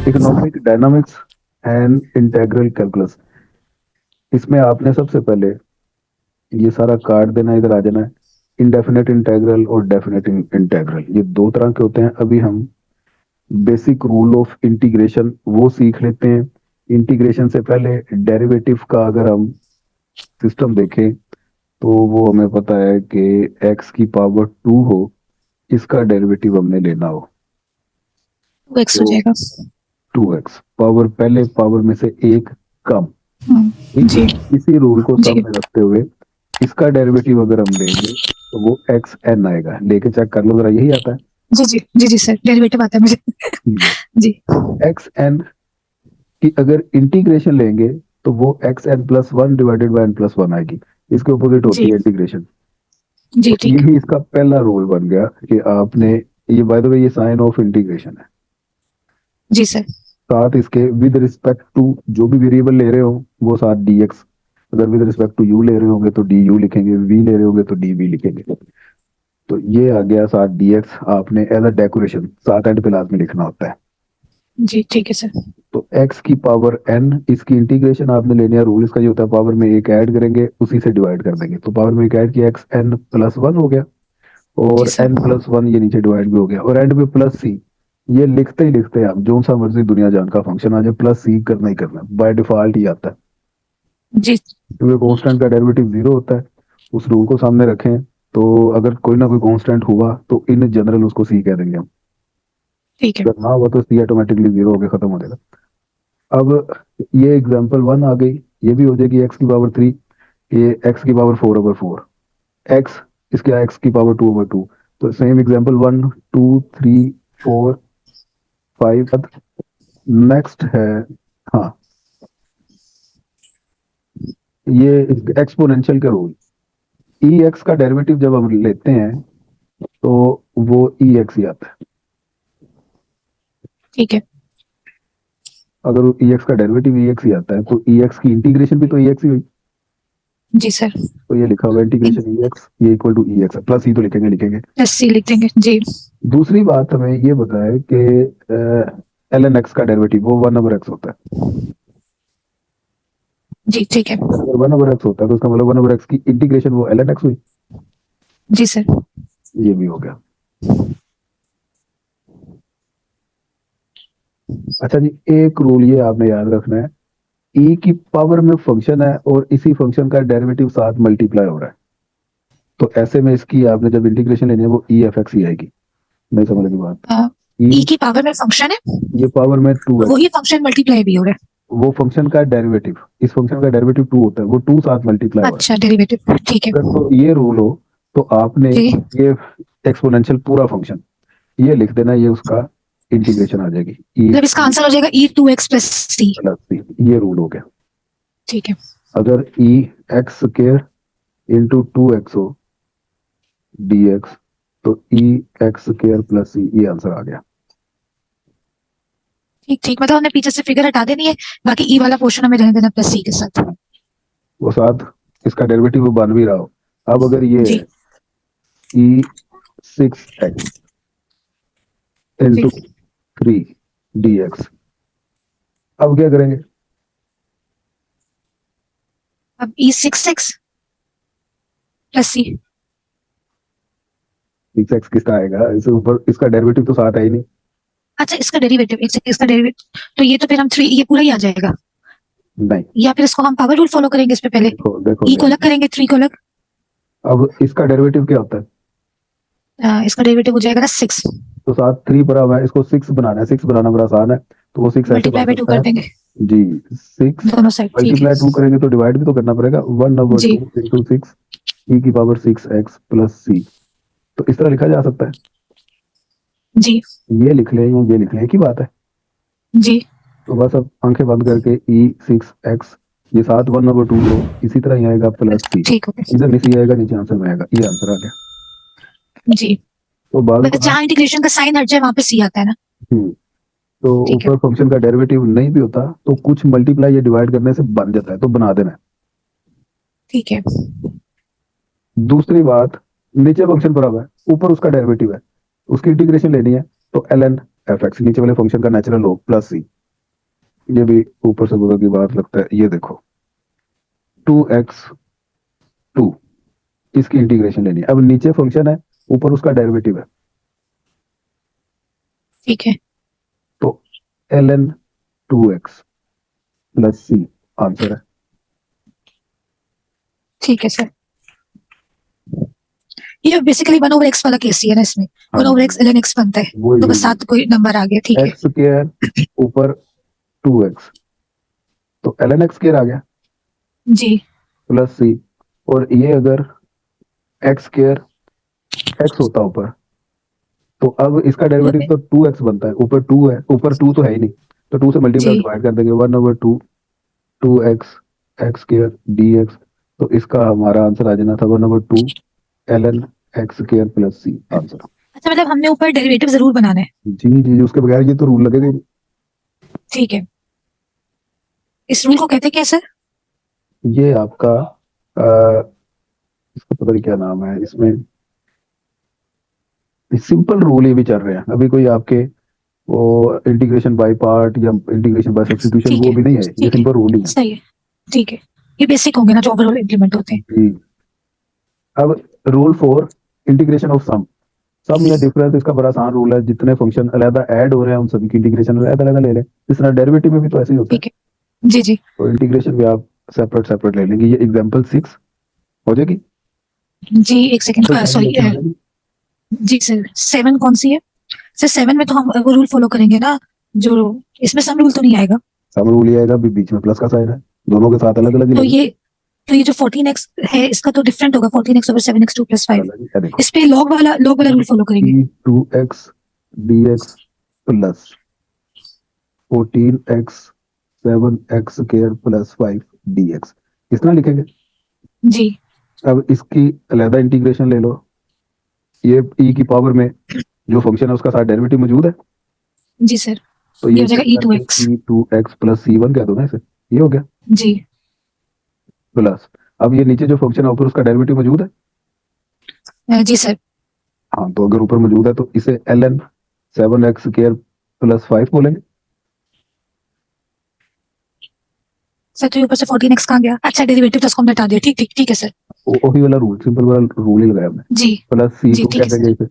Economic dynamics and integral calculus. इसमें आपने सबसे पहले ये सारा काट देना, इधर आ जाना है। इंडेफिनेट इंटीग्रल और डेफिनेट इंटीग्रल ये दो तरह के होते हैं। अभी हम बेसिक रूल ऑफ इंटीग्रेशन वो सीख लेते हैं। इंटीग्रेशन से पहले डेरिवेटिव का अगर हम सिस्टम देखें तो वो हमें पता है कि x की पावर 2 हो, इसका डेरिवेटिव हमने लेना हो 2x हो तो जाएगा। 2x पावर, पहले पावर में से एक कम। ठीक है, जी इसी रूल को जी सामने रखते हुए इसका डेरिवेटिव अगर हम लेंगे तो वो एक्स एन आएगा। लेके चेक कर लो जरा, यही आता है। जी जी जी जी सर, डेरिवेटिव आता है मुझे। ठीक है, जी तो एक्स एन की अगर इंटीग्रेशन लेंगे तो वो X N plus one divided by N plus one आएगी। इसके अपोजिट होती जी है इंटीग्रेशन। जी तो ठीक। यही इसका पहला रूल बन गया कि आपने, ये बाय द वे ये साइन ऑफ इंटीग्रेशन है। जी सर। साथ इसके विद रिस्पेक्ट टू जो भी वेरिएबल ले रहे हो वो साथ डी एक्स, अगर विद रिस्पेक्ट टू यू ले रहे होंगे तो डी यू लिखेंगे, वी ले रहे होंगे तो डी वी लिखेंगे। तो ये आ गया साथ डी एक्स, आपने एज अ डेकोरेशन साथ एंड पे लाजमी लिखना होता है। जी ठीक है सर। तो x की पावर n, इसकी इंटीग्रेशन आपने लेनी है। रूल इसका ये होता है, पावर में एक ऐड करेंगे उसी से डिवाइड कर देंगे। तो पावर में एक ऐड किया, एक्स एन प्लस वन हो गया, जी और सर। n प्लस वन ये नीचे डिवाइड भी हो गया, और एंड में प्लस सी। ये लिखते ही लिखते आप जो सा मर्जी दुनिया जान का फंक्शन आ जाए, प्लस सी करना ही करना, बाय डिफॉल्ट ही आता है। जी क्योंकि कांस्टेंट का डेरिवेटिव जीरो होता है। उस रूल को सामने रखें तो अगर कोई ना कोई कांस्टेंट हुआ तो इन जनरल उसको सी कह देंगे हम। ठीक है। अगर ना हुआ तो सी ऑटोमेटिकली जीरो होकर खत्म हो जाएगा। अब ये एग्जांपल वन आ गई, ये भी हो जाएगी एक्स की पावर थ्री, ये एक्स की power four over four, x इसके एक्स की पावर टू ओवर टू। तो same example one two three four five. Next है, हाँ, ये एक्सपोनेंशियल के रूल। ई एक्स का डेरिवेटिव जब हम लेते हैं तो वो ई एक्स ही आता है। ठीक है। अगर ई एक्स का डेरिवेटिव ई एक्स ही आता है तो ई एक्स की इंटीग्रेशन भी तो ई एक्स ही हुई। जी सर। तो ये लिखा हुआ इंटीग्रेशन ई एक्स ये equal to e x, plus ही तो लिखेंगे लिखेंगे। प्लस सी लिख देंगे जी। दूसरी बात हमें ये बताए कि एल एन एक्स का डेरिवेटिव वो वन ओवर एक्स होता है। जी ठीक है। अगर वन ओवर एक्स होता है तो उसका मतलब वन ओवर एक्स की इंटीग्रेशन वो एल एन एक्स हुई। जी सर। ये भी हो गया। अच्छा जी, एक रूल ये आपने याद रखना है, ई की पावर में फंक्शन है और इसी फंक्शन का डेरिवेटिव साथ मल्टीप्लाई हो रहा है। तो ऐसे में इसकी आपने जब इंटीग्रेशन लेनी है वो ई एफ एक्स ही आएगी। नहीं समझ लगी बात? ई ई की पावर में फंक्शन है, ये पावर में टू एक्स, वही फंक्शन मल्टीप्लाई भी हो रहा वो फंक्शन का डेरिवेटिव, इस फंक्शन का डेरिवेटिव टू होता है, वो टू साथ मल्टीप्लाई है। हो रहा अच्छा डेरिवेटिव ठीक है। है। अगर तो ये रूल हो तो आपने जी ये एक्सपोनेंशियल पूरा फंक्शन ये लिख देना, ये उसका इंटीग्रेशन आ जाएगी ई मतलब इसका आंसर हो जाएगा e two x plus c. Plus c. ये रूल हो गया। ठीक है। अगर e x square into two x हो डी एक्स तो e x square plus c, ये आंसर आ गया। ठीक ठीक, मतलब हमने पीछे से फिगर हटा देनी है, बाकी ई वाला पोर्शन हमें रहने देना प्लस सी के साथ। वो साथ इसका डेरिवेटिव वो बन भी रहा हो। अब अगर ये जी है ई सिक्स एक्स जी। इंटू थ्री डी एक्स, अब क्या करेंगे? अब ई सिक्स एक्स प्लस सी। सिक्स एक्स किसका आएगा? इससे ऊपर इसका डेरिवेटिव तो साथ है ही नहीं। अच्छा इसका डेरिवेटिव, एक सेकंड, इसका डेरिवेटिव तो ये तो फिर हम थ्री, ये पूरा ही आ जाएगा, नहीं, या फिर इसको हम पावर रूल फॉलो करेंगे इस पे पहले। देखो देखो ई को अलग देखो, करेंगे, थ्री को अलग। अब इसका डेरिवेटिव क्या होता है? इसका डेरिवेटिव हो जाएगा ना सिक्स। तो साथ थ्री पड़ा हुआ है, इसको सिक्स बनाना है। सिक्स बनाना बड़ा आसान है, तो वो सिक्स ऐसे बन मल्टीप्लाई बाय टू सकता कर है। देंगे जी, सिक्स दोनों साइड, ठीक है। मल्टीप्लाई टू करेंगे तो डिवाइड भी तो करना पड़ेगा, वन ओवर जी टू इंटू सिक्स ई की पावर सिक्स एक्स प्लस सी। तो इस तरह लिखा जा सकता है। जी ये लिख लें या ये लिख लें, एक ही बात है। जी तो बस अब आंखें बंद करके ई सिक्स एक्स, ये साथ वन ओवर टू लो, इसी तरह ही आएगा प्लस सी। ठीक हो गया। इधर नीचे आएगा, नीचे आंसर में आएगा, ये आंसर आ गया। जी, तो बाजू बस का, जहाँ इंटीग्रेशन का साइन हट जाए वहां पे सी आता है ना। तो ठीक है। ऊपर फंक्शन का डेरिवेटिव नहीं भी होता तो कुछ मल्टीप्लाई या डिवाइड करने से बन जाता है, तो बना देना है। ठीक है। दूसरी बात, नीचे फंक्शन पड़ा हुआ है, ऊपर उसका डेरिवेटिव है, उसकी इंटीग्रेशन लेनी है। तो एल एन एफ एक्स नीचे वाले फंक्शन का नेचुरल लॉग प्लस सी। ये भी ऊपर से ऊपर की बात लगता है। ये देखो 2x2, इसकी इंटीग्रेशन लेनी है। अब नीचे फंक्शन है, ऊपर उसका डेरिवेटिव है, ठीक है तो ln 2x plus C answer है। ठीक है सर। ये बेसिकली 1/x वाला केस ही है ना, इसमें हाँ 1/x ln x बनता है, वही तो बस वही साथ कोई नंबर आ गया। ठीक है एक्स स्क्वायर ऊपर 2x, तो ln x स्क्वायर आ गया जी प्लस सी। और ये अगर एक्स स्क्वायर एक्स होता ऊपर, तो अब इसका डेरिवेटिव तो 2x बनता है, ऊपर 2 है, ऊपर 2 तो है ही नहीं, तो 2 से मल्टीप्लाई जी डिवाइड कर देंगे 1/2 2x एक्स स्क्वायर dx। तो इसका हमारा आंसर आ जाना था 1/2 ln x square plus C answer. अच्छा, मतलब हमने ऊपर डेरिवेटिव जरूर बनाना है। जी जी जी, उसके बगैर ये तो रूल लगेगा ही नहीं। ठीक है, इस रूल को कहते हैं क्या सर? ये आपका अ, इसका पता नहीं क्या नाम है इसमें, सिंपल रूल ये भी चल रहे हैं अभी, कोई आपके वो इंटीग्रेशन बाय पार्ट या इंटीग्रेशन बाय सब्स्टिट्यूशन ठीक वो है भी नहीं है, ये ठीक है सिंपल रूल ही है। सही है। ठीक है, ये बेसिक होंगे ना जो ओवरऑल इम्प्लीमेंट होते हैं। जी। अब रूल 4, इंटीग्रेशन ऑफ सम या डिफरेंस, इसका बड़ा आसान रूल है, जितने फंक्शन अलग ऐड हो रहे हैं उन सभी की इंटीग्रेशन अलग अलग ले लें। इस तरह डेरिवेटिव में भी तो ऐसे ही होता है, ठीक है जी जी तो इंटीग्रेशन भी आप सेपरेट सेपरेट ले लेंगे। ये एग्जांपल 6 हो जाएगी, जी। एक सेकंड, एग्जांपल 7 सॉरी। लेके हो जाएगी। जी सर, 7 कौन सी है? सर 7 में तो हम वो रूल फॉलो करेंगे ना, जो इसमें सम रूल तो नहीं आएगा। सम रूल ये आएगा, बीच में प्लस का साइन है, दोनों के साथ अलग अलग ही तो लेंगे। ये जो 14x है इसका तो डिफरेंट होगा, 14x over 7x2 + 5। अलग ही है, देखो इस पे लॉग वाला रूल फॉलो करेंगे। 2x dx plus 14x 7x square plus 5 dx, इस तरह लिखेंगे। जी अब इसकी अलहदा इंटीग्रेशन ले लो, ये e की पावर में जो फंक्शन है उसका साथ डेरिवेटिव मौजूद है, जी सर, तो ये ये हो जाएगा चेक करके e2x। e2x प्लस c1 कह दो ना इसे, ये हो गया जी प्लस। अब ये नीचे जो फंक्शन है ऊपर उसका डेरिवेटिव मौजूद है, जी सर। हाँ तो अगर ऊपर मौजूद है तो इसे ln 7x स्क्वायर प्लस 5 बोलेंगे। सर तो ऊपर से 14x कहाँ गया? अच्छा, डेरिवेटिव तो उसको हमने हटा दिया। ठीक ठीक ठीक है सर। वही वाला रूल, सिंपल वाला रूल ही लगाया हमने। जी प्लस जी c2 ठीक कह है देंगे सर। इसे,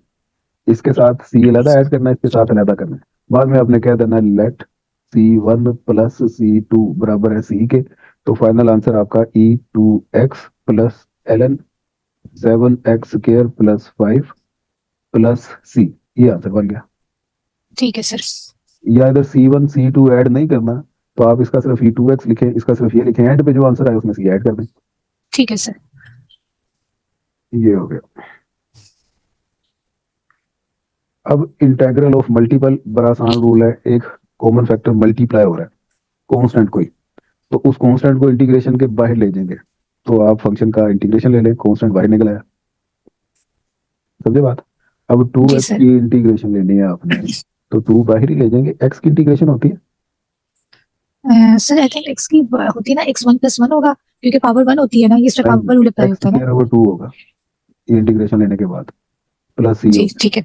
इसके साथ सी अलहदा ऐड करना है, इसके साथ अलहदा करना है। बाद में आपने कह देना लेट C1 प्लस C2 बराबर है C के, तो फाइनल आंसर आपका e2x plus ln 7x square plus 5 plus c, ये आंसर बन गया। ठीक है सर। या इधर C1 C2 ऐड नहीं करना, तो आप इसका सिर्फ e2x लिखें, इसका सिर्फ ये लिखें, एंड पे जो आंसर है उसमें c ऐड कर दें। ठीक है सर। ये हो गया। अब इंटेग्रल ऑफ मल्टीपल, बड़ा आसान रूल है, एक कॉमन फैक्टर मल्टीप्लाई हो रहा है कांस्टेंट कोई, तो उस कांस्टेंट को इंटीग्रेशन के बाहर ले जाएंगे, तो आप फंक्शन का इंटीग्रेशन ले लें, कांस्टेंट बाहर निकल आया, समझे बात। अब जी 2x सर। की इंटीग्रेशन लेनी है आपने, तो 2 बाहर ही ले जाएंगे, x की इंटीग्रेशन होती है सर आई थिंक x की होती है ना, x1 + 1 होगा, क्योंकि पावर 1 होती है ना, ये इस पे नहीं, पावर रूल अप्लाई x होता है ना। स्क्वायर ओवर 2 होगा ये इंटीग्रेशन लेने के बाद, प्लस c जी होगा, ठीक है।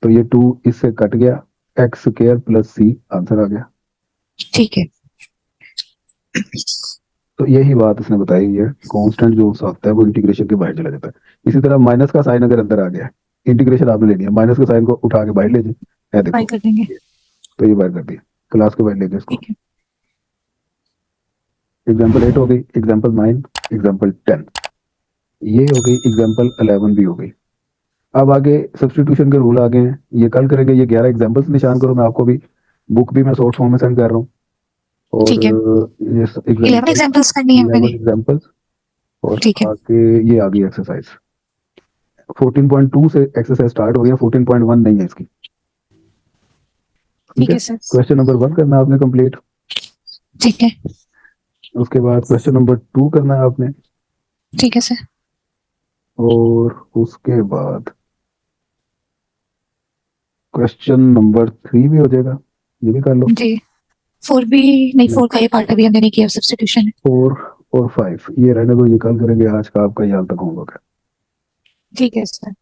तो ये 2 इससे कट गया, x square plus c answer आ गया। ठीक है तो यही बात इसने बताई है, कांस्टेंट जो सा होता है वो इंटीग्रेशन के बाहर चला जाता है। इसी तरह माइनस का साइन अगर अंदर आ गया, इंटीग्रेशन आपने लेनी है, माइनस के साइन को उठा के बाहर ले जाए, है बाय देखो, कर देंगे। तो ये बाहर कर दिया, क्लास के बाहर ले गए इसको। ठीक है एग्जाम्पल 8 हो गई, एग्जाम्पल 9, एग्जाम्पल 10, ये हो गई, एग्जाम्पल 11 भी हो गई। अब आगे सब्सटीट्यूशन के रूल आ गए हैं, ये कल करेंगे। ये 11 एग्जाम्पल्स निशान करो, मैं आपको भी बुक भी मैं शॉर्ट फॉर्म में सेंड कर रहा हूँ, और ठीक है। ये 11 एग्जाम्पल एग्जाम्पल्स करनी है मैंने। 11 एग्जाम्पल्स, और ठीक है आगे ये आ गई एक्सरसाइज 14.2 से एक्सरसाइज स्टार्ट हो गई है, 14.1 नहीं है इसकी, ठीक ठीक है। है सर। क्वेश्चन नंबर 1 करना है आपने कंप्लीट, ठीक है उसके बाद क्वेश्चन नंबर 2 करना है आपने, ठीक है सर। और उसके बाद क्वेश्चन नंबर 3 भी हो जाएगा, ये भी कर लो। जी 4 भी नहीं, 4 का ये पार्ट अभी हमने नहीं किया, सब्स्टिट्यूशन है। 4 और 5 ये रहने दो, ये कल करेंगे, आज का आपका यहाँ तक होमवर्क है। ठीक है सर।